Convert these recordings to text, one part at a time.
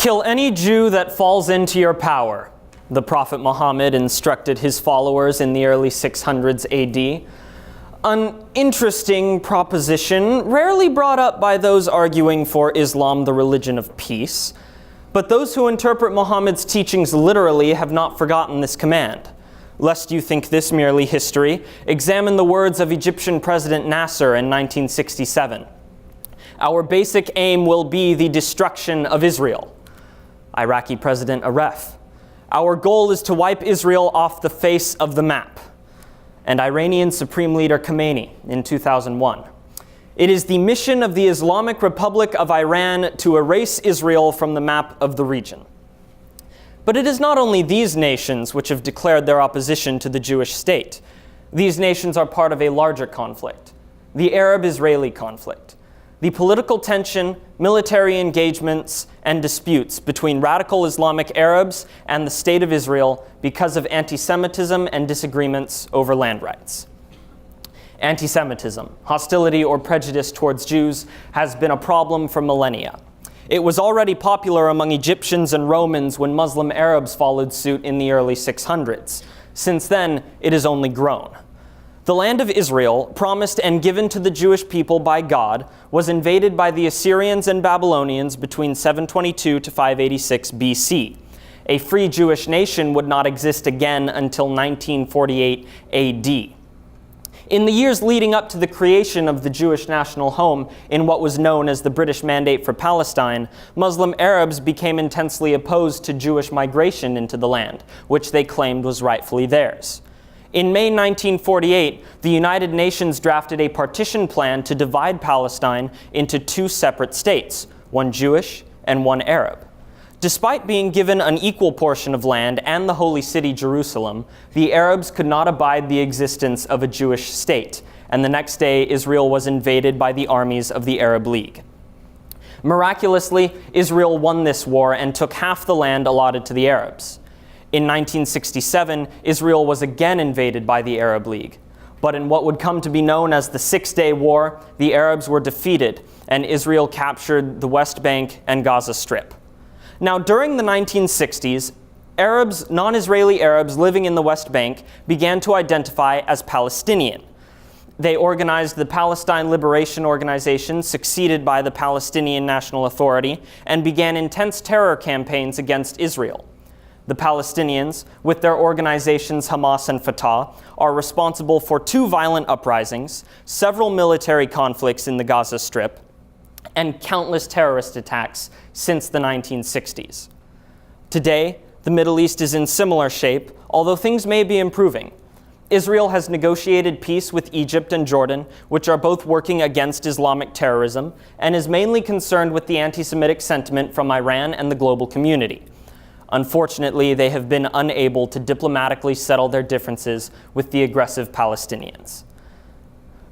"Kill any Jew that falls into your power," the Prophet Muhammad instructed his followers in the early 600s AD. An interesting proposition, rarely brought up by those arguing for Islam, the religion of peace. But those who interpret Muhammad's teachings literally have not forgotten this command. Lest you think this merely history, examine the words of Egyptian President Nasser in 1967. "Our basic aim will be the destruction of Israel." Iraqi President Aref. "Our goal is to wipe Israel off the face of the map." And Iranian Supreme Leader Khomeini in 2001. "It is the mission of the Islamic Republic of Iran to erase Israel from the map of the region." But it is not only these nations which have declared their opposition to the Jewish state. These nations are part of a larger conflict, the Arab-Israeli conflict. The political tension, military engagements, and disputes between radical Islamic Arabs and the State of Israel because of anti-Semitism and disagreements over land rights. Anti-Semitism, hostility or prejudice towards Jews, has been a problem for millennia. It was already popular among Egyptians and Romans when Muslim Arabs followed suit in the early 600s. Since then, it has only grown. The land of Israel, promised and given to the Jewish people by God, was invaded by the Assyrians and Babylonians between 722 to 586 BC. A free Jewish nation would not exist again until 1948 AD. In the years leading up to the creation of the Jewish national home in what was known as the British Mandate for Palestine, Muslim Arabs became intensely opposed to Jewish migration into the land, which they claimed was rightfully theirs. In May 1948, the United Nations drafted a partition plan to divide Palestine into two separate states, one Jewish and one Arab. Despite being given an equal portion of land and the holy city Jerusalem, the Arabs could not abide the existence of a Jewish state, and the next day Israel was invaded by the armies of the Arab League. Miraculously, Israel won this war and took half the land allotted to the Arabs. In 1967, Israel was again invaded by the Arab League. But in what would come to be known as the Six-Day War, the Arabs were defeated, and Israel captured the West Bank and Gaza Strip. Now, during the 1960s, Arabs, non-Israeli Arabs living in the West Bank began to identify as Palestinian. They organized the Palestine Liberation Organization, succeeded by the Palestinian National Authority, and began intense terror campaigns against Israel. The Palestinians, with their organizations Hamas and Fatah, are responsible for two violent uprisings, several military conflicts in the Gaza Strip, and countless terrorist attacks since the 1960s. Today, the Middle East is in similar shape, although things may be improving. Israel has negotiated peace with Egypt and Jordan, which are both working against Islamic terrorism, and is mainly concerned with the anti-Semitic sentiment from Iran and the global community. Unfortunately, they have been unable to diplomatically settle their differences with the aggressive Palestinians.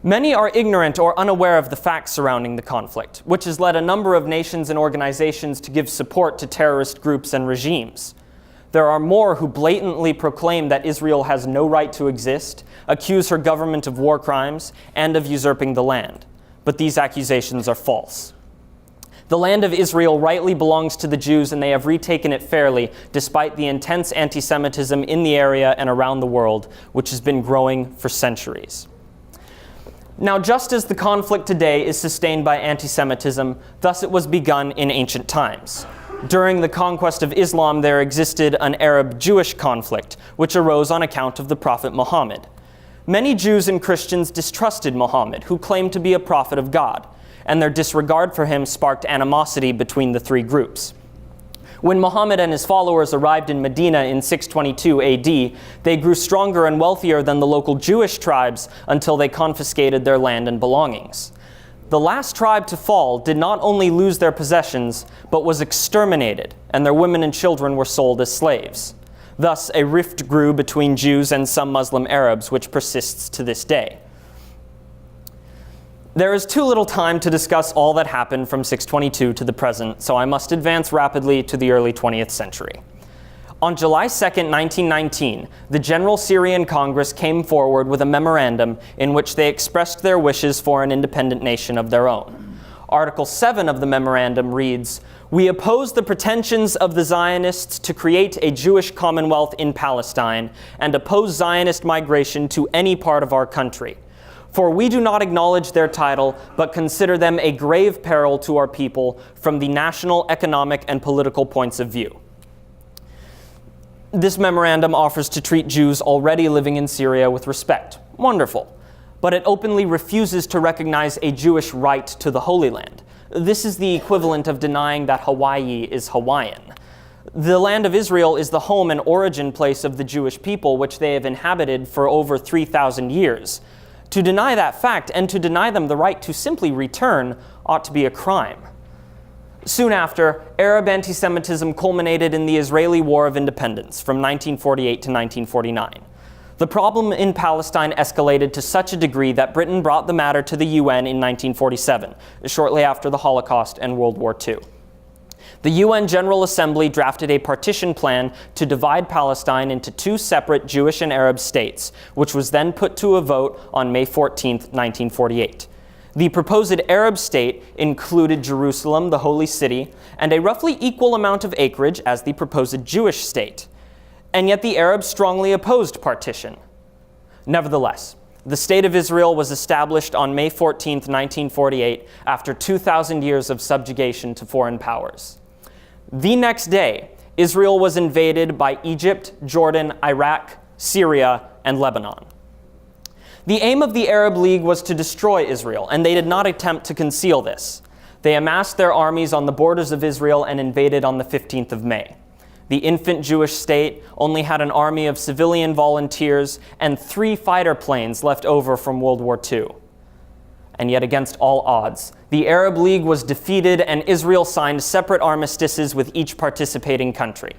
Many are ignorant or unaware of the facts surrounding the conflict, which has led a number of nations and organizations to give support to terrorist groups and regimes. There are more who blatantly proclaim that Israel has no right to exist, accuse her government of war crimes, and of usurping the land. But these accusations are false. The land of Israel rightly belongs to the Jews, and they have retaken it fairly, despite the intense anti-Semitism in the area and around the world, which has been growing for centuries. Now, just as the conflict today is sustained by anti-Semitism, thus it was begun in ancient times. During the conquest of Islam, there existed an Arab-Jewish conflict, which arose on account of the Prophet Muhammad. Many Jews and Christians distrusted Muhammad, who claimed to be a prophet of God, and their disregard for him sparked animosity between the three groups. When Muhammad and his followers arrived in Medina in 622 AD, they grew stronger and wealthier than the local Jewish tribes until they confiscated their land and belongings. The last tribe to fall did not only lose their possessions, but was exterminated, and their women and children were sold as slaves. Thus, a rift grew between Jews and some Muslim Arabs, which persists to this day. There is too little time to discuss all that happened from 622 to the present, so I must advance rapidly to the early 20th century. On July 2, 1919, the General Syrian Congress came forward with a memorandum in which they expressed their wishes for an independent nation of their own. Article 7 of the memorandum reads, "We oppose the pretensions of the Zionists to create a Jewish commonwealth in Palestine and oppose Zionist migration to any part of our country. For we do not acknowledge their title, but consider them a grave peril to our people from the national, economic, and political points of view." This memorandum offers to treat Jews already living in Syria with respect. Wonderful. But it openly refuses to recognize a Jewish right to the Holy Land. This is the equivalent of denying that Hawaii is Hawaiian. The land of Israel is the home and origin place of the Jewish people, which they have inhabited for over 3,000 years. To deny that fact and to deny them the right to simply return ought to be a crime. Soon after, Arab anti-Semitism culminated in the Israeli War of Independence from 1948 to 1949. The problem in Palestine escalated to such a degree that Britain brought the matter to the UN in 1947, shortly after the Holocaust and World War II. The UN General Assembly drafted a partition plan to divide Palestine into two separate Jewish and Arab states, which was then put to a vote on May 14, 1948. The proposed Arab state included Jerusalem, the holy city, and a roughly equal amount of acreage as the proposed Jewish state. And yet the Arabs strongly opposed partition. Nevertheless, the State of Israel was established on May 14, 1948, after 2,000 years of subjugation to foreign powers. The next day, Israel was invaded by Egypt, Jordan, Iraq, Syria, and Lebanon. The aim of the Arab League was to destroy Israel, and they did not attempt to conceal this. They amassed their armies on the borders of Israel and invaded on the 15th of May. The infant Jewish state only had an army of civilian volunteers and 3 fighter planes left over from World War II. And yet, against all odds, the Arab League was defeated and Israel signed separate armistices with each participating country.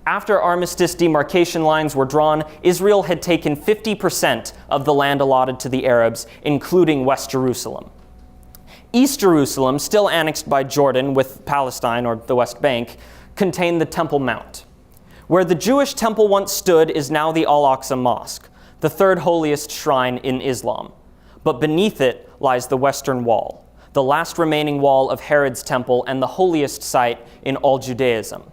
After armistice demarcation lines were drawn, Israel had taken 50% of the land allotted to the Arabs, including West Jerusalem. East Jerusalem, still annexed by Jordan with Palestine or the West Bank, contained the Temple Mount. Where the Jewish temple once stood is now the Al-Aqsa Mosque, the third holiest shrine in Islam. But beneath it lies the Western Wall, the last remaining wall of Herod's temple and the holiest site in all Judaism.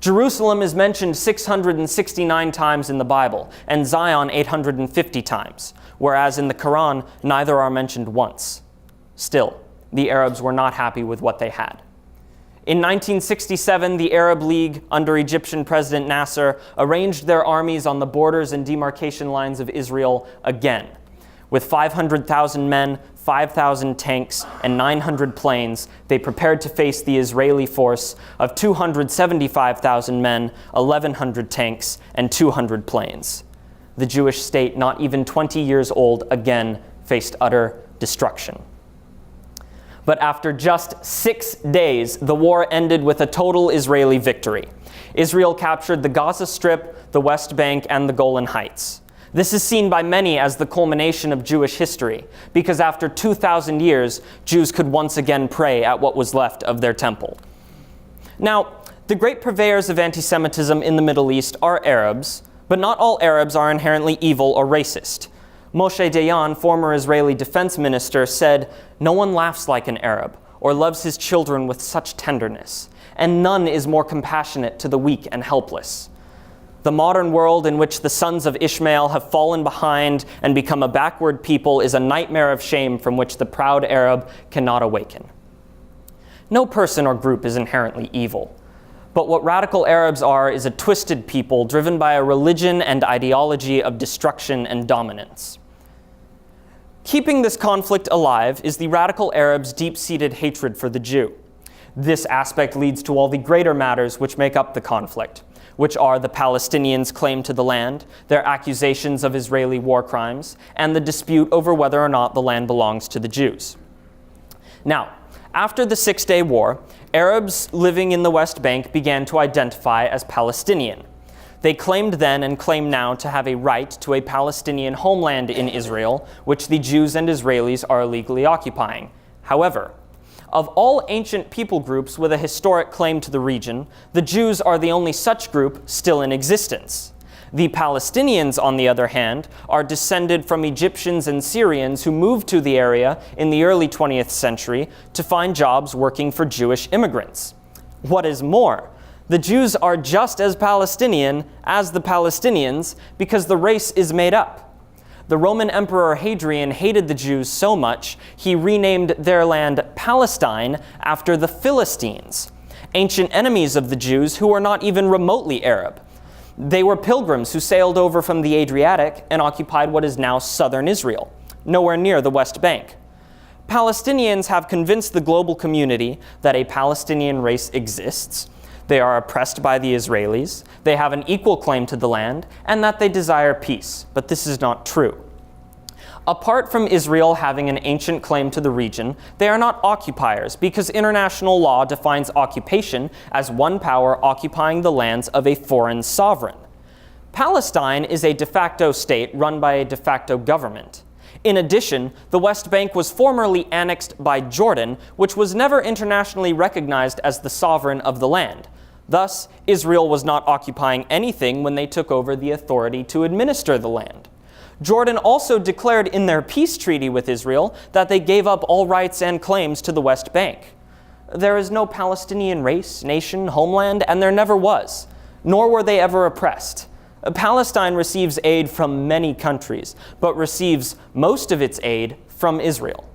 Jerusalem is mentioned 669 times in the Bible, and Zion 850 times, whereas in the Quran, neither are mentioned once. Still, the Arabs were not happy with what they had. In 1967, the Arab League, under Egyptian President Nasser, arranged their armies on the borders and demarcation lines of Israel again. With 500,000 men, 5,000 tanks, and 900 planes, they prepared to face the Israeli force of 275,000 men, 1,100 tanks, and 200 planes. The Jewish state, not even 20 years old, again faced utter destruction. But after just 6 days, the war ended with a total Israeli victory. Israel captured the Gaza Strip, the West Bank, and the Golan Heights. This is seen by many as the culmination of Jewish history, because after 2,000 years, Jews could once again pray at what was left of their temple. Now, the great purveyors of anti-Semitism in the Middle East are Arabs, but not all Arabs are inherently evil or racist. Moshe Dayan, former Israeli defense minister, said, "No one laughs like an Arab or loves his children with such tenderness, and none is more compassionate to the weak and helpless." The modern world in which the sons of Ishmael have fallen behind and become a backward people is a nightmare of shame from which the proud Arab cannot awaken. No person or group is inherently evil. But what radical Arabs are is a twisted people driven by a religion and ideology of destruction and dominance. Keeping this conflict alive is the radical Arabs' deep-seated hatred for the Jew. This aspect leads to all the greater matters which make up the conflict, which are the Palestinians' claim to the land, their accusations of Israeli war crimes, and the dispute over whether or not the land belongs to the Jews. Now, after the Six-Day War, Arabs living in the West Bank began to identify as Palestinian. They claimed then and claim now to have a right to a Palestinian homeland in Israel, which the Jews and Israelis are illegally occupying. However, of all ancient people groups with a historic claim to the region, the Jews are the only such group still in existence. The Palestinians, on the other hand, are descended from Egyptians and Syrians who moved to the area in the early 20th century to find jobs working for Jewish immigrants. What is more, the Jews are just as Palestinian as the Palestinians because the race is made up. The Roman Emperor Hadrian hated the Jews so much, he renamed their land Palestine after the Philistines, ancient enemies of the Jews who were not even remotely Arab. They were pilgrims who sailed over from the Adriatic and occupied what is now southern Israel, nowhere near the West Bank. Palestinians have convinced the global community that a Palestinian race exists. They are oppressed by the Israelis, they have an equal claim to the land, and that they desire peace. But this is not true. Apart from Israel having an ancient claim to the region, they are not occupiers because international law defines occupation as one power occupying the lands of a foreign sovereign. Palestine is a de facto state run by a de facto government. In addition, the West Bank was formerly annexed by Jordan, which was never internationally recognized as the sovereign of the land. Thus, Israel was not occupying anything when they took over the authority to administer the land. Jordan also declared in their peace treaty with Israel that they gave up all rights and claims to the West Bank. There is no Palestinian race, nation, homeland, and there never was, nor were they ever oppressed. Palestine receives aid from many countries, but receives most of its aid from Israel.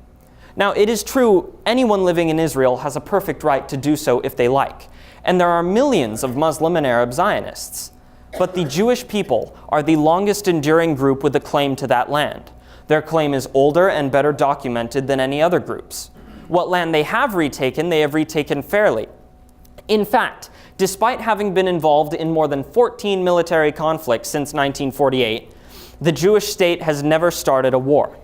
Now, it is true anyone living in Israel has a perfect right to do so if they like, and there are millions of Muslim and Arab Zionists. But the Jewish people are the longest enduring group with a claim to that land. Their claim is older and better documented than any other groups. What land they have retaken fairly. In fact, despite having been involved in more than 14 military conflicts since 1948, the Jewish state has never started a war.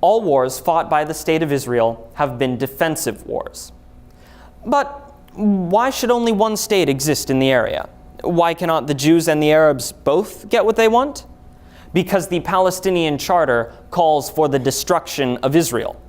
All wars fought by the state of Israel have been defensive wars. But why should only one state exist in the area? Why cannot the Jews and the Arabs both get what they want? Because the Palestinian Charter calls for the destruction of Israel.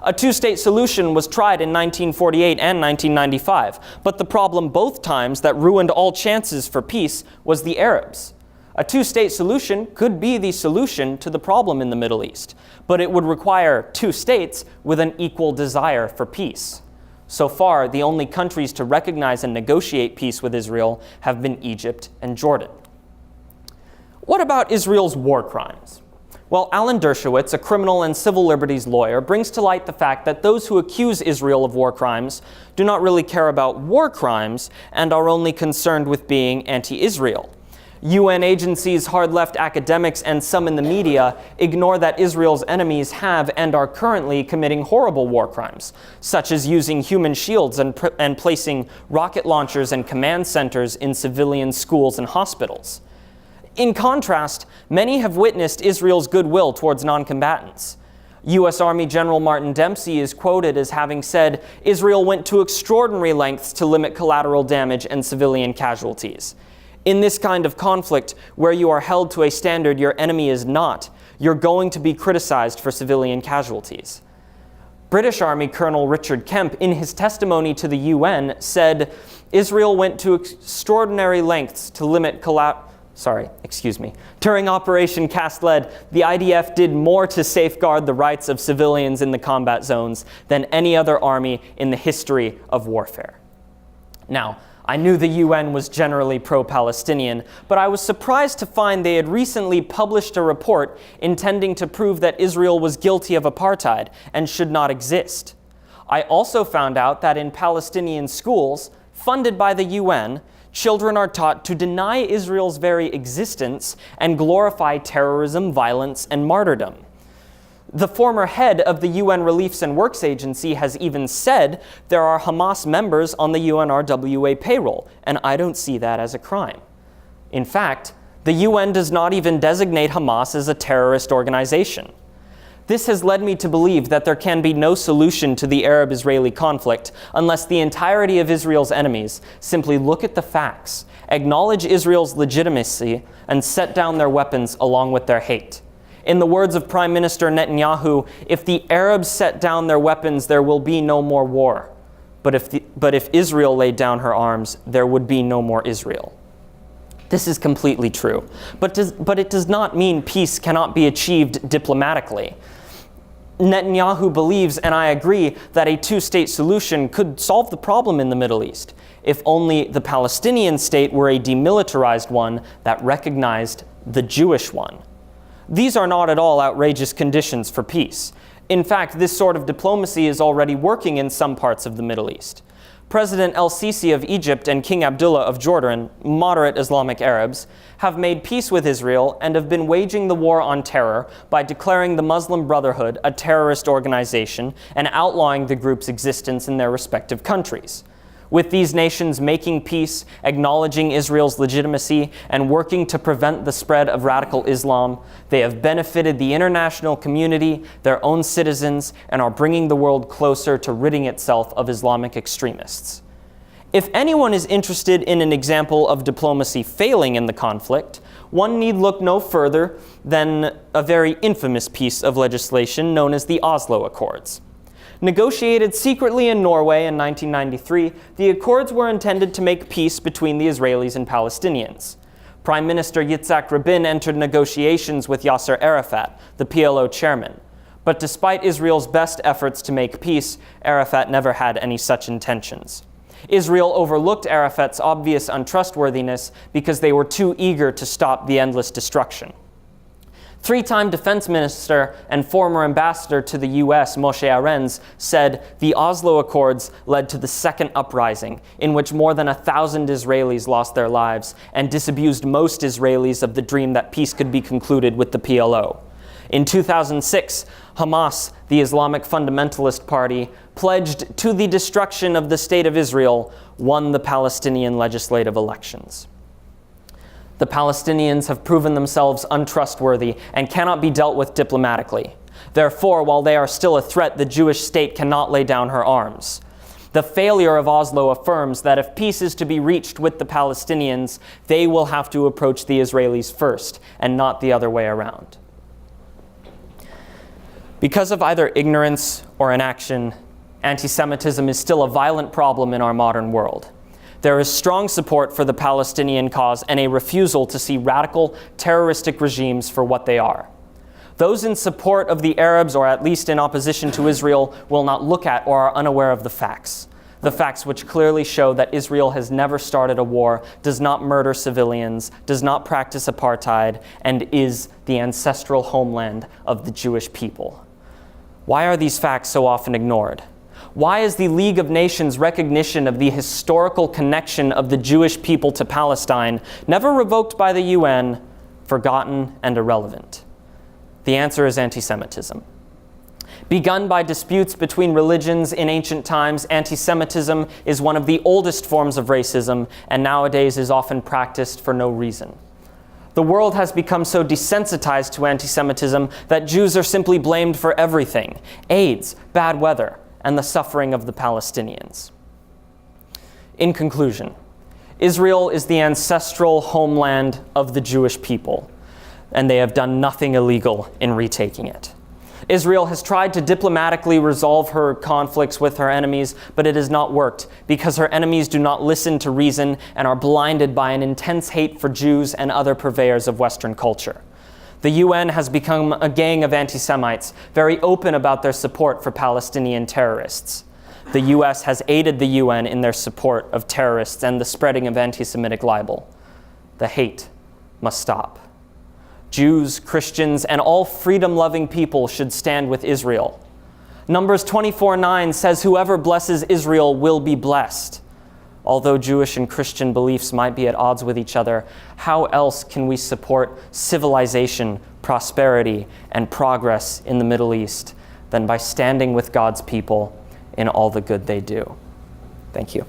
A two-state solution was tried in 1948 and 1995, but the problem both times that ruined all chances for peace was the Arabs. A two-state solution could be the solution to the problem in the Middle East, but it would require two states with an equal desire for peace. So far, the only countries to recognize and negotiate peace with Israel have been Egypt and Jordan. What about Israel's war crimes? Well, Alan Dershowitz, a criminal and civil liberties lawyer, brings to light the fact that those who accuse Israel of war crimes do not really care about war crimes and are only concerned with being anti-Israel. UN agencies, hard-left academics, and some in the media ignore that Israel's enemies have and are currently committing horrible war crimes, such as using human shields and placing rocket launchers and command centers in civilian schools and hospitals. In contrast, many have witnessed Israel's goodwill towards non-combatants. U.S. Army General Martin Dempsey is quoted as having said, "Israel went to extraordinary lengths to limit collateral damage and civilian casualties. In this kind of conflict, where you are held to a standard your enemy is not, you're going to be criticized for civilian casualties." British Army Colonel Richard Kemp, in his testimony to the UN, said, "Israel went to extraordinary lengths to limit During Operation Cast Lead, the IDF did more to safeguard the rights of civilians in the combat zones than any other army in the history of warfare." Now, I knew the UN was generally pro-Palestinian, but I was surprised to find they had recently published a report intending to prove that Israel was guilty of apartheid and should not exist. I also found out that in Palestinian schools, funded by the UN, children are taught to deny Israel's very existence and glorify terrorism, violence, and martyrdom. The former head of the UN Reliefs and Works Agency has even said there are Hamas members on the UNRWA payroll, and I don't see that as a crime. In fact, the UN does not even designate Hamas as a terrorist organization. This has led me to believe that there can be no solution to the Arab-Israeli conflict unless the entirety of Israel's enemies simply look at the facts, acknowledge Israel's legitimacy, and set down their weapons along with their hate. In the words of Prime Minister Netanyahu, if the Arabs set down their weapons, there will be no more war. But if Israel laid down her arms, there would be no more Israel. This is completely true, but it does not mean peace cannot be achieved diplomatically. Netanyahu believes, and I agree, that a two-state solution could solve the problem in the Middle East, if only the Palestinian state were a demilitarized one that recognized the Jewish one. These are not at all outrageous conditions for peace. In fact, this sort of diplomacy is already working in some parts of the Middle East. President el-Sisi of Egypt and King Abdullah of Jordan, moderate Islamic Arabs, have made peace with Israel and have been waging the war on terror by declaring the Muslim Brotherhood a terrorist organization and outlawing the group's existence in their respective countries. With these nations making peace, acknowledging Israel's legitimacy, and working to prevent the spread of radical Islam, they have benefited the international community, their own citizens, and are bringing the world closer to ridding itself of Islamic extremists. If anyone is interested in an example of diplomacy failing in the conflict, one need look no further than a very infamous piece of legislation known as the Oslo Accords. Negotiated secretly in Norway in 1993, the accords were intended to make peace between the Israelis and Palestinians. Prime Minister Yitzhak Rabin entered negotiations with Yasser Arafat, the PLO chairman. But despite Israel's best efforts to make peace, Arafat never had any such intentions. Israel overlooked Arafat's obvious untrustworthiness because they were too eager to stop the endless destruction. Three-time defense minister and former ambassador to the U.S., Moshe Arens, said the Oslo Accords led to the second uprising, in which more than 1,000 Israelis lost their lives and disabused most Israelis of the dream that peace could be concluded with the PLO. In 2006, Hamas, the Islamic fundamentalist party, pledged to the destruction of the State of Israel, won the Palestinian legislative elections. The Palestinians have proven themselves untrustworthy and cannot be dealt with diplomatically. Therefore, while they are still a threat, the Jewish state cannot lay down her arms. The failure of Oslo affirms that if peace is to be reached with the Palestinians, they will have to approach the Israelis first, and not the other way around. Because of either ignorance or inaction, anti-Semitism is still a violent problem in our modern world. There is strong support for the Palestinian cause and a refusal to see radical, terroristic regimes for what they are. Those in support of the Arabs, or at least in opposition to Israel, will not look at or are unaware of the facts which clearly show that Israel has never started a war, does not murder civilians, does not practice apartheid, and is the ancestral homeland of the Jewish people. Why are these facts so often ignored? Why is the League of Nations' recognition of the historical connection of the Jewish people to Palestine, never revoked by the UN, forgotten and irrelevant? The answer is anti-Semitism. Begun by disputes between religions in ancient times, anti-Semitism is one of the oldest forms of racism and nowadays is often practiced for no reason. The world has become so desensitized to anti-Semitism that Jews are simply blamed for everything: AIDS, bad weather, and the suffering of the Palestinians. In conclusion, Israel is the ancestral homeland of the Jewish people, and they have done nothing illegal in retaking it. Israel has tried to diplomatically resolve her conflicts with her enemies, but it has not worked because her enemies do not listen to reason and are blinded by an intense hate for Jews and other purveyors of Western culture. The UN has become a gang of anti-Semites, very open about their support for Palestinian terrorists. The US has aided the UN in their support of terrorists and the spreading of anti-Semitic libel. The hate must stop. Jews, Christians, and all freedom-loving people should stand with Israel. Numbers 24:9 says, "Whoever blesses Israel will be blessed." Although Jewish and Christian beliefs might be at odds with each other, how else can we support civilization, prosperity, and progress in the Middle East than by standing with God's people in all the good they do? Thank you.